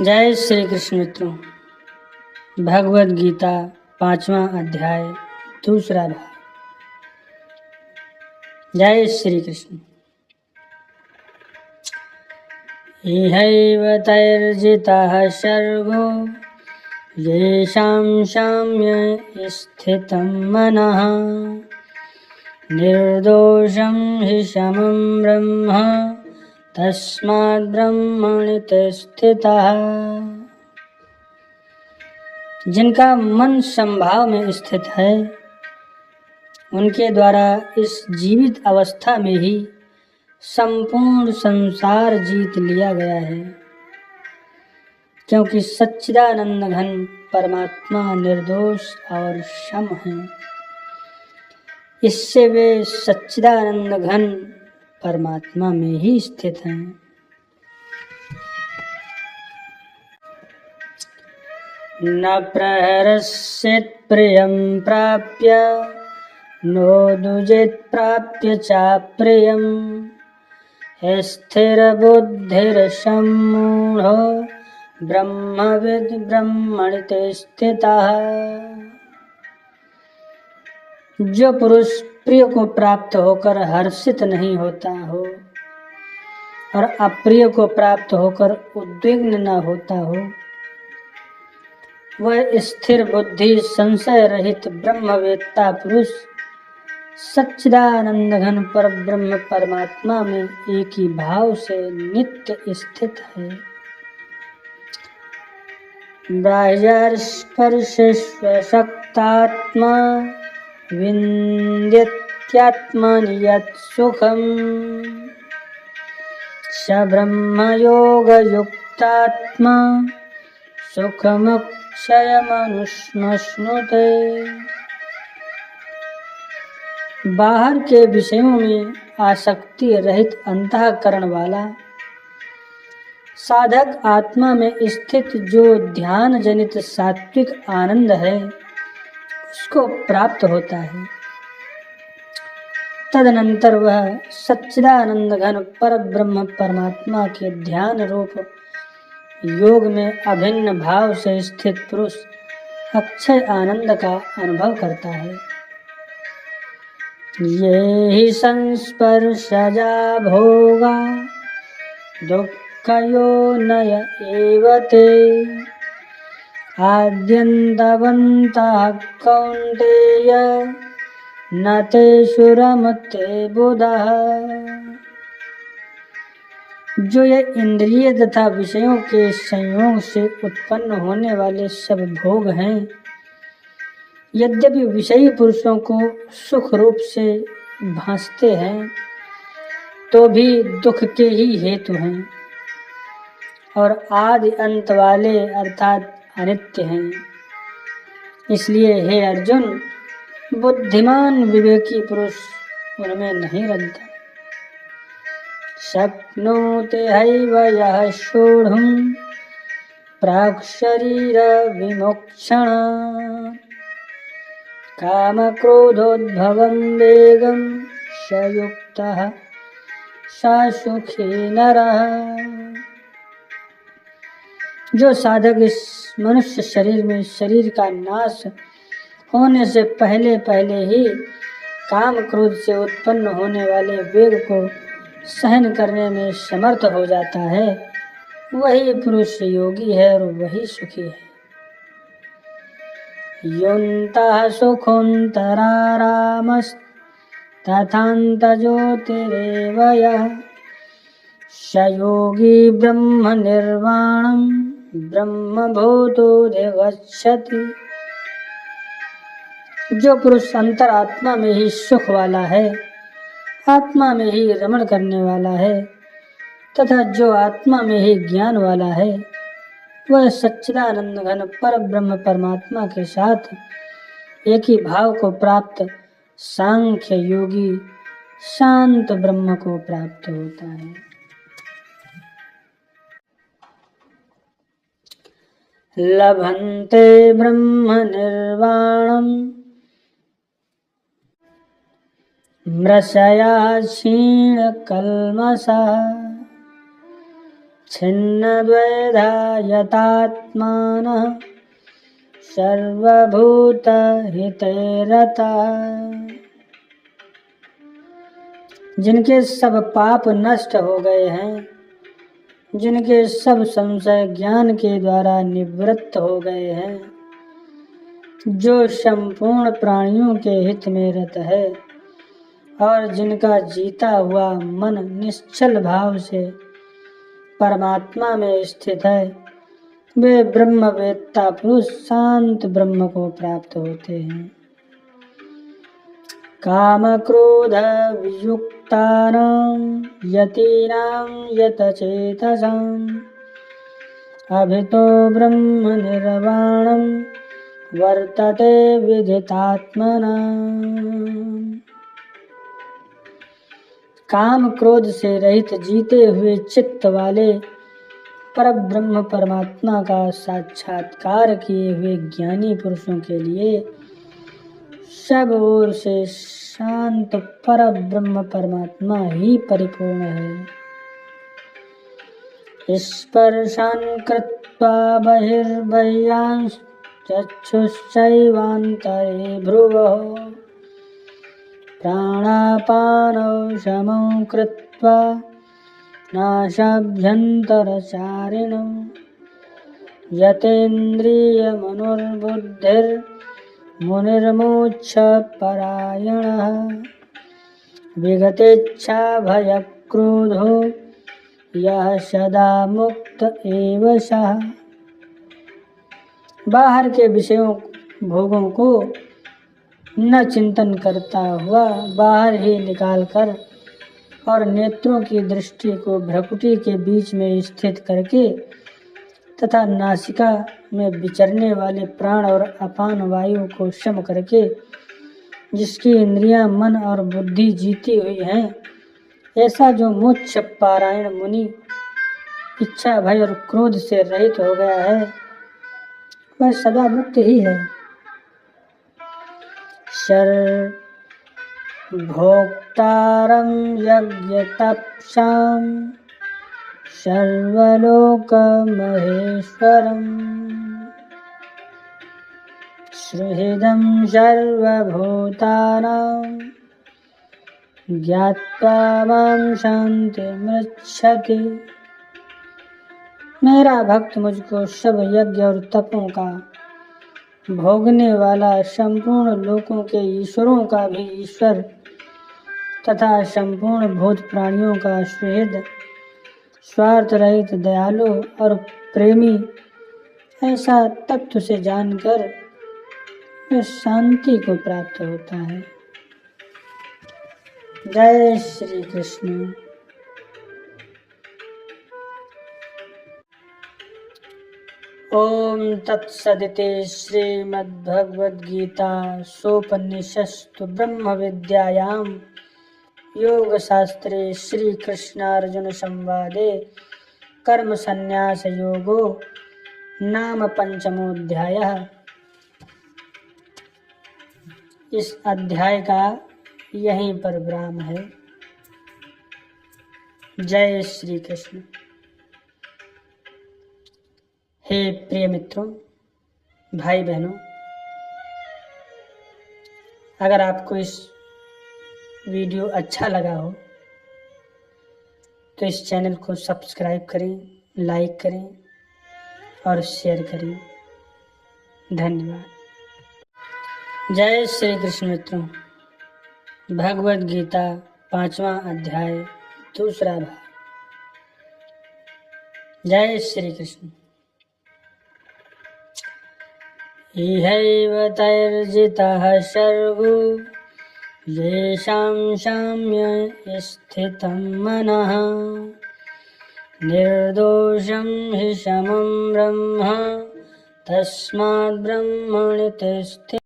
जय श्री कृष्ण मित्रों। भगवद गीता 5वां अध्याय दूसरा भाग। जय श्री कृष्ण। इहैव तैर्जितः सर्गो येषां साम्ये स्थितं मनः निर्दोषं हि समं ब्रह्म तस्माद् ब्रह्मणि ते स्थितः। जिनका मन समभाव में स्थित है उनके द्वारा इस जीवित अवस्था में ही संपूर्ण संसार जीत लिया गया है, क्योंकि सच्चिदानंद घन परमात्मा निर्दोष और सम है। इससे वे सच्चिदानंद घन परमात्मा में ही स्थित हैं। न प्रहरस्येत् प्रियं प्राप्य नोदुजेत् प्राप्य चाप्रियं स्थिरबुद्धिर्सम्मूढो ब्रह्मविद् ब्रह्मणि ते स्थितः। जो पुरुष प्रिय को प्राप्त होकर हर्षित नहीं होता हो और अप्रिय को प्राप्त होकर उद्विग्न न होता हो, वह स्थिर बुद्धि संशय रहित ब्रह्मवेत्ता पुरुष सच्चिदानंद घन पर ब्रह्म परमात्मा में एक ही भाव से नित्य स्थित है। बाह्यस्पर्शस्वशक्तात्मा विन्द्यत्यात्मनि यत् सुखम् स ब्रह्मयोगयुक्तात्मा सुखमक्षयमनुश्नुते। बाहर के विषयों में आसक्ति रहित अंतःकरण वाला साधक आत्मा में स्थित जो ध्यान जनित सात्विक आनंद है उसको प्राप्त होता है। तदनंतर वह सच्चिदानंद घन पर ब्रह्म परमात्मा के ध्यान रूप योग में अभिन्न भाव से स्थित पुरुष अक्षय आनंद का अनुभव करता है। ये हि संस्पर्शजा भोगा दुःखयोनय एव ते आद्यन्तवन्तः कौन्तेय न तेषु रमते बुधः। जो ये इंद्रिय तथा विषयों के संयोग से उत्पन्न होने वाले सब भोग हैं, यद्यपि विषयी पुरुषों को सुख रूप से भासते हैं तो भी दुख के ही हेतु हैं और आदि अंत वाले अर्थात अनित्य हैं। इसलिए हे अर्जुन, बुद्धिमान विवेकी पुरुष उनमें नहीं रमता। शक्नोति हैव यः सोढुम् प्राक्शरीर विमोक्षणात् कामक्रोधोद्भवं वेगं स युक्तः स सुखी नरः। जो साधक इस मनुष्य शरीर में शरीर का नाश होने से पहले पहले ही काम क्रोध से उत्पन्न होने वाले वेग को सहन करने में समर्थ हो जाता है, वही पुरुष योगी है और वही सुखी है। योऽन्तः सुखोऽन्तरारामस्तथान्तर्ज्योतिरेव यः स योगी ब्रह्म निर्वाणं ब्रह्मभूतोऽधिगच्छति। जो पुरुष अंतरात्मा में ही सुख वाला है, आत्मा में ही रमण करने वाला है तथा जो आत्मा में ही ज्ञान वाला है, वह सच्चिदानंद घन पर ब्रह्म परमात्मा के साथ एक ही भाव को प्राप्त सांख्य योगी शांत ब्रह्म को प्राप्त होता है। लभन्ते ब्रह्म निर्वाणम् मृषया क्षीणकल्मषः छिन्नद्वैधा यतात्मानः सर्वभूतहिते रताः। जिनके सब पाप नष्ट हो गए हैं, जिनके सब संशय ज्ञान के द्वारा निवृत्त हो गए हैं, जो संपूर्ण प्राणियों के हित में रत है और जिनका जीता हुआ मन निश्चल भाव से परमात्मा में स्थित है, वे ब्रह्मवेत्ता पुरुष शांत ब्रह्म को प्राप्त होते हैं। काम क्रोध वियुक्तानां यतीनां यतचेतसाम् अभितो ब्रह्म निर्वाणं वर्तते विदितात्मनाम्। काम क्रोध से रहित जीते हुए चित्त वाले परब्रह्म परमात्मा का साक्षात्कार किए हुए ज्ञानी पुरुषों के लिए सब ओर से शांत परब्रह्म परमात्मा ही परिपूर्ण है। स्पर्शान् कृत्वा बहिर्बह्यांश्चक्षुश्चैवान्तरे भ्रुवः प्राणापानौ समौ कृत्वा नासाभ्यन्तरचारिणौ यतेन्द्रियमनोर्बुद्धिर्मुनिर्मोक्ष परायणः विगतेच्छा भयक्रोधो यह सदा मुक्त एव सः। बाहर के विषयों भोगों को न चिंतन करता हुआ बाहर ही निकालकर और नेत्रों की दृष्टि को भ्रकुटी के बीच में स्थित करके तथा नासिका में विचरने वाले प्राण और अपान वायु को शम करके जिसकी इंद्रियां मन और बुद्धि जीती हुई हैं, ऐसा जो मोक्ष पारायण मुनि इच्छा भय और क्रोध से रहित हो गया है, वह सदा मुक्त ही है। सर्वभोक्तारं यज्ञतपसां सर्वलोकमहेश्वरम् सुहृदं सर्वभूतानां ज्ञात्वा मां शान्तिमृच्छति। मेरा भक्त मुझको सब यज्ञ और तपों का भोगने वाला संपूर्ण लोकों के ईश्वरों का भी ईश्वर तथा संपूर्ण भूत प्राणियों का सुहृद स्वार्थ रहित दयालु और प्रेमी ऐसा तत्व से जानकर शांति को प्राप्त होता है। जय श्री कृष्ण। ओम तत्सदिति श्रीमद्भगवद्गीतासूपनिषत्सु ब्रह्म विद्यायां योगशास्त्रे श्रीकृष्णार्जुन संवादे कर्म संन्यास योगो नाम पंचमोऽध्यायः। इस अध्याय का यहीं पर विराम है। जय श्री कृष्ण। हे प्रिय मित्रों, भाई बहनों, अगर आपको इस वीडियो अच्छा लगा हो तो इस चैनल को सब्सक्राइब करें, लाइक करें और शेयर करें। धन्यवाद। जय श्री कृष्ण। मित्रों, भगवद गीता 5वां अध्याय दूसरा भाग। जय श्री कृष्ण। इहैव तैर्जितः सर्गो येषां साम्ये स्थितं मनः निर्दोषं हि समं ब्रह्म तस्माद् ब्रह्मणि तिष्ठति।